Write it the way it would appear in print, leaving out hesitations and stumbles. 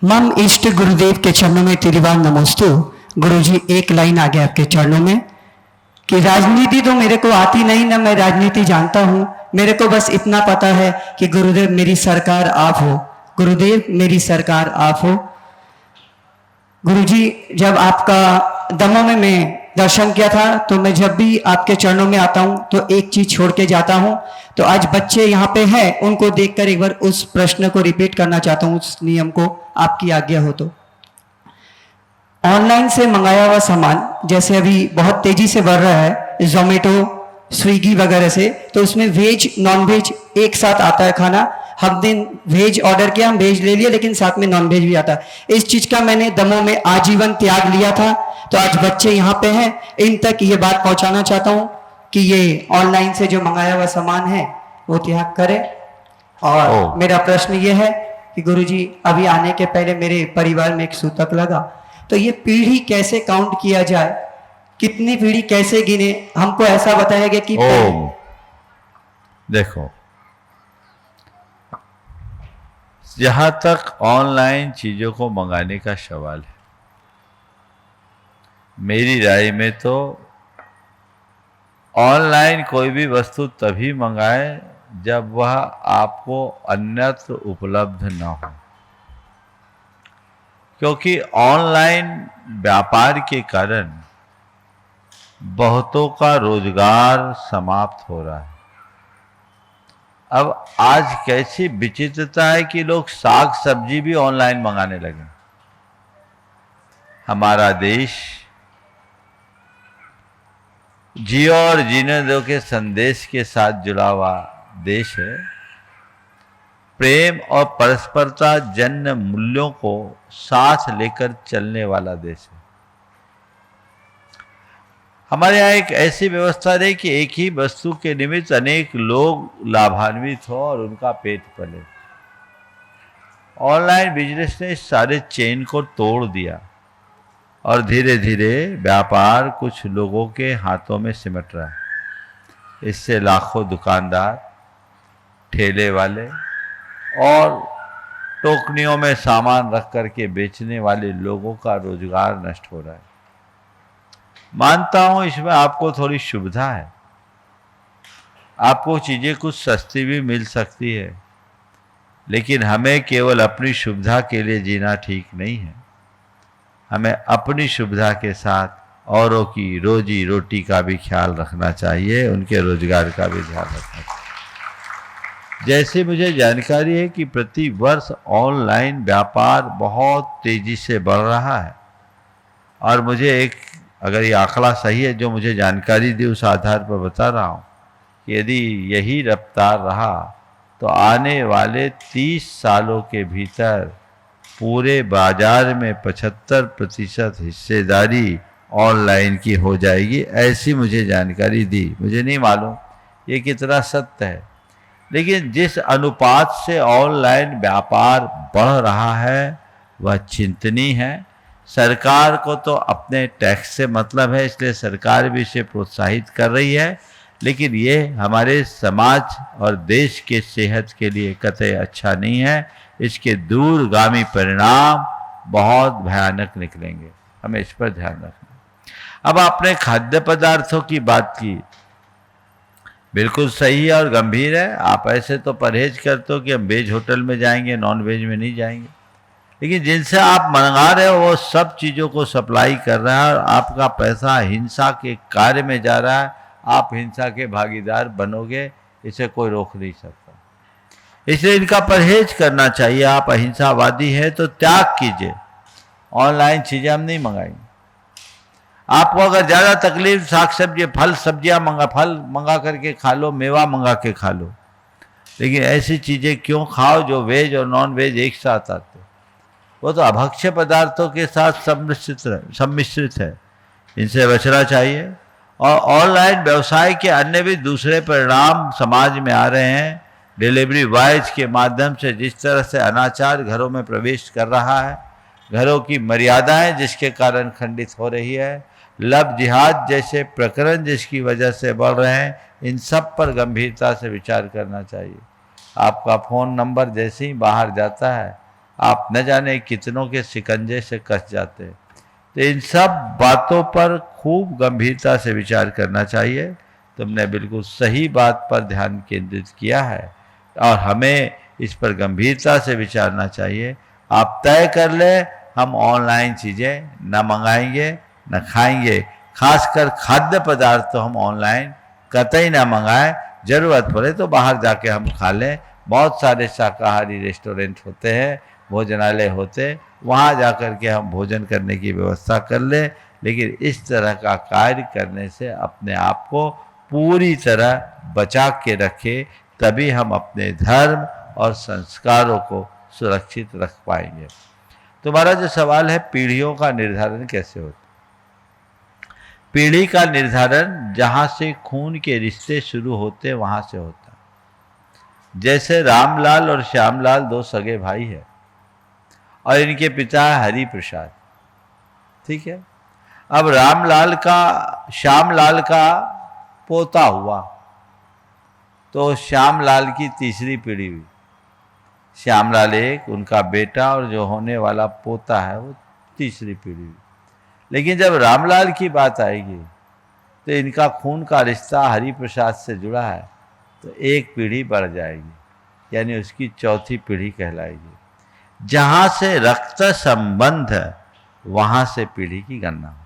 मम इष्ट गुरुदेव के चरणों में तिरुवार नमोस्तु। गुरुजी, एक लाइन आ गया आपके चरणों में कि राजनीति तो मेरे को आती नहीं, ना मैं राजनीति जानता हूं। मेरे को बस इतना पता है कि गुरुदेव मेरी सरकार आप हो, गुरुदेव मेरी सरकार आप हो। गुरुजी, जब आपका दमों में मैं दर्शन किया था तो मैं जब भी आपके चरणों में आता हूं तो एक चीज छोड़ के जाता हूं। तो आज बच्चे यहाँ पे हैं, उनको देखकर एक बार उस प्रश्न को रिपीट करना चाहता हूं, उस नियम को, आपकी आज्ञा हो तो। ऑनलाइन से मंगाया हुआ सामान जैसे अभी बहुत तेजी से बढ़ रहा है, जोमेटो, स्विगी वगैरह से, तो उसमें वेज नॉन वेज एक साथ आता है खाना। हम दिन वेज ऑर्डर किया, हम वेज ले लिया, लेकिन साथ में नॉन वेज भी आता है। इस चीज का मैंने दमों में आजीवन त्याग लिया था। तो आज बच्चे यहाँ पे हैं, इन तक ये बात पहुंचाना चाहता हूँ कि ये ऑनलाइन से जो मंगाया हुआ सामान है वो त्याग करें। और मेरा प्रश्न ये है कि गुरुजी, अभी आने के पहले मेरे परिवार में एक सूतक लगा, तो ये पीढ़ी कैसे काउंट किया जाए, कितनी पीढ़ी कैसे गिने? हमको ऐसा बताया गया कि देखो, जहां तक ऑनलाइन चीजों को मंगाने का सवाल है, मेरी राय में तो ऑनलाइन कोई भी वस्तु तभी मंगाए जब वह आपको अन्यत्र उपलब्ध न हो, क्योंकि ऑनलाइन व्यापार के कारण बहुतों का रोजगार समाप्त हो रहा है। अब आज कैसी विचित्रता है कि लोग साग सब्जी भी ऑनलाइन मंगाने लगे। हमारा देश जियो और जीने दो के संदेश के साथ जुड़ा हुआ देश है। प्रेम और परस्परता जन्य मूल्यों को साथ लेकर चलने वाला देश है। हमारे यहाँ एक ऐसी व्यवस्था रही कि एक ही वस्तु के निमित्त अनेक लोग लाभान्वित हो और उनका पेट पले। ऑनलाइन बिजनेस ने इस सारे चेन को तोड़ दिया और धीरे धीरे व्यापार कुछ लोगों के हाथों में सिमट रहा है। इससे लाखों दुकानदार, ठेले वाले और टोकनियों में सामान रख करके बेचने वाले लोगों का रोजगार नष्ट हो रहा है। मानता हूं इसमें आपको थोड़ी सुविधा है, आपको चीजें कुछ सस्ती भी मिल सकती है, लेकिन हमें केवल अपनी सुविधा के लिए जीना ठीक नहीं है। हमें अपनी सुविधा के साथ औरों की रोजी रोटी का भी ख्याल रखना चाहिए, उनके रोजगार का भी ध्यान रखना चाहिए। जैसे मुझे जानकारी है कि प्रति वर्ष ऑनलाइन व्यापार बहुत तेजी से बढ़ रहा है, और मुझे एक, अगर ये आंकड़ा सही है जो मुझे जानकारी दी, उस आधार पर बता रहा हूँ कि यदि यही रफ्तार रहा तो आने वाले 30 सालों के भीतर पूरे बाजार में 75% हिस्सेदारी ऑनलाइन की हो जाएगी। ऐसी मुझे जानकारी दी। मुझे नहीं मालूम ये कितना सत्य है, लेकिन जिस अनुपात से ऑनलाइन व्यापार बढ़ रहा है वह चिंतनीय है। सरकार को तो अपने टैक्स से मतलब है, इसलिए सरकार भी इसे प्रोत्साहित कर रही है, लेकिन ये हमारे समाज और देश के सेहत के लिए कतई अच्छा नहीं है। इसके दूरगामी परिणाम बहुत भयानक निकलेंगे, हमें इस पर ध्यान रखना। अब आपने खाद्य पदार्थों की बात की, बिल्कुल सही है और गंभीर है। आप ऐसे तो परहेज करते हो कि हम वेज होटल में जाएंगे, नॉन वेज में नहीं जाएंगे, लेकिन जिनसे आप मंगा रहे हो वो सब चीज़ों को सप्लाई कर रहा है और आपका पैसा हिंसा के कार्य में जा रहा है। आप हिंसा के भागीदार बनोगे, इसे कोई रोक नहीं सकता। इसलिए इनका परहेज करना चाहिए। आप अहिंसावादी हैं तो त्याग कीजिए, ऑनलाइन चीज़ें हम नहीं मंगाएंगे। आपको अगर ज़्यादा तकलीफ, साग सब्जी, फल सब्जियाँ फल मंगा करके खा लो, मेवा मंगा के खा लो, लेकिन ऐसी चीज़ें क्यों खाओ जो वेज और नॉन वेज एक साथ आते? वो तो अभक्ष्य पदार्थों के साथ सम्मिश्रित है, इनसे बचना चाहिए। और ऑनलाइन व्यवसाय के अन्य भी दूसरे परिणाम समाज में आ रहे हैं। डिलीवरी बॉयज के माध्यम से जिस तरह से अनाचार घरों में प्रवेश कर रहा है, घरों की मर्यादाएं जिसके कारण खंडित हो रही है, लव जिहाद जैसे प्रकरण जिसकी वजह से बढ़ रहे हैं, इन सब पर गंभीरता से विचार करना चाहिए। आपका फ़ोन नंबर जैसे ही बाहर जाता है आप न जाने कितनों के शिकंजे से कस जाते हैं। तो इन सब बातों पर खूब गंभीरता से विचार करना चाहिए। तुमने बिल्कुल सही बात पर ध्यान केंद्रित किया है और हमें इस पर गंभीरता से विचारना चाहिए। आप तय कर ले हम ऑनलाइन चीज़ें न मंगाएंगे न खाएंगे, खासकर खाद्य पदार्थ तो हम ऑनलाइन कतई ना मंगाएं। ज़रूरत पड़े तो बाहर जाके हम खा लें। बहुत सारे शाकाहारी रेस्टोरेंट होते हैं, भोजनालय होते, वहाँ जाकर के हम भोजन करने की व्यवस्था कर लें। लेकिन इस तरह का कार्य करने से अपने आप को पूरी तरह बचा के रखें, तभी हम अपने धर्म और संस्कारों को सुरक्षित रख पाएंगे। तुम्हारा जो सवाल है पीढ़ियों का निर्धारण कैसे होता है? पीढ़ी का निर्धारण जहाँ से खून के रिश्ते शुरू होते वहाँ से होता है। जैसे रामलाल और श्यामलाल दो सगे भाई हैं और इनके पिता है हरि प्रसाद, ठीक है। अब रामलाल का श्यामलाल का पोता हुआ तो श्यामलाल की तीसरी पीढ़ी हुई। श्यामलाल एक, उनका बेटा, और जो होने वाला पोता है वो तीसरी पीढ़ी हुई। लेकिन जब रामलाल की बात आएगी तो इनका खून का रिश्ता हरि प्रसाद से जुड़ा है, तो एक पीढ़ी बढ़ जाएगी, यानी उसकी चौथी पीढ़ी कहलाएगी। जहाँ से रक्त संबंध है वहाँ से पीढ़ी की गणना हो।